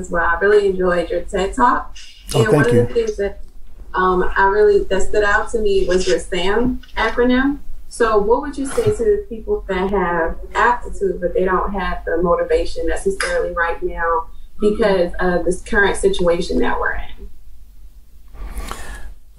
as well. I really enjoyed your TED Talk. Oh, and thank one you. of the things that that stood out to me was your SAM acronym. So what would you say to the people that have aptitude, but they don't have the motivation necessarily right now because of this current situation that we're in?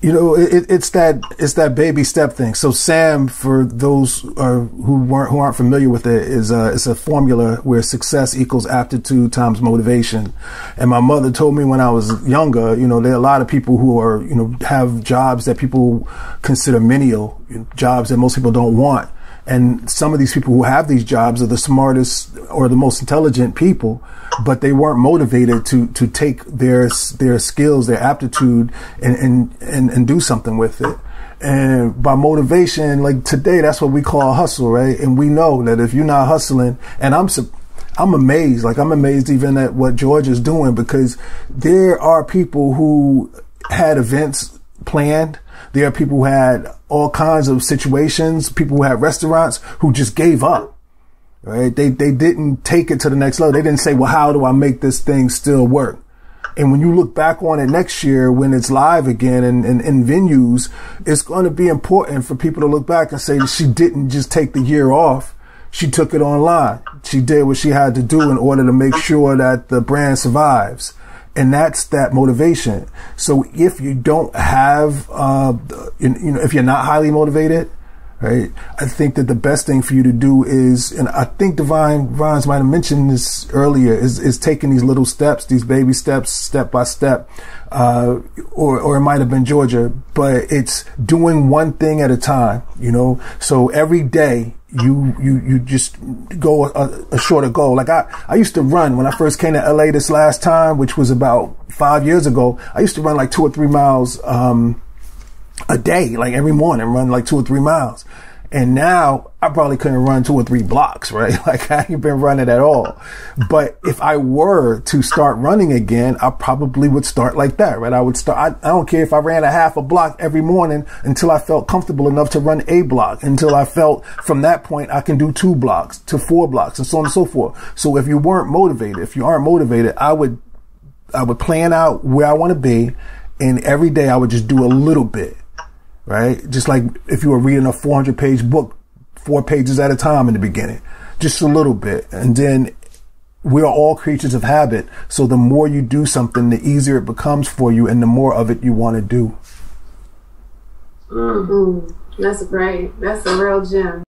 You know, it's that baby step thing. So SAM, for those who aren't familiar with it, is a formula where success equals aptitude times motivation. And my mother told me when I was younger, you know, there are a lot of people who are, you know, have jobs that people consider menial, jobs that most people don't want. And some of these people who have these jobs are the smartest or the most intelligent people, but they weren't motivated to take their skills, their aptitude, and do something with it. And by motivation, like today, that's what we call hustle, right? And we know that if you're not hustling, and I'm amazed, like I'm amazed even at what George is doing, because there are people who had events planned. There are people who had all kinds of situations, people who had restaurants who just gave up, right? They didn't take it to the next level. They didn't say, well, how do I make this thing still work? And when you look back on it next year, when it's live again and in venues, it's going to be important for people to look back and say that she didn't just take the year off. She took it online. She did what she had to do in order to make sure that the brand survives. And that's that motivation. So if you don't have, if you're not highly motivated, right, I think that the best thing for you to do is, and I think Divine Vines might have mentioned this earlier, is taking these little steps, these baby steps, step by step, or it might have been Georgia, but it's doing one thing at a time, you know. So every day you just go a shorter goal. Like I used to run when I first came to LA this last time, which was about 5 years ago. I used to run like 2 or 3 miles a day, like every morning, run like 2 or 3 miles. And now I probably couldn't run 2 or 3 blocks, right? Like I ain't been running at all. But if I were to start running again, I probably would start like that, right? I would start, I don't care if I ran a half a block every morning until I felt comfortable enough to run a block, until I felt from that point I can do 2 blocks to 4 blocks and so on and so forth. So if you aren't motivated, I would plan out where I want to be, and every day I would just do a little bit. Right? Just like if you were reading a 400-page book, 4 pages at a time in the beginning, just a little bit. And then we're all creatures of habit. So the more you do something, the easier it becomes for you and the more of it you want to do. That's great. That's a real gem.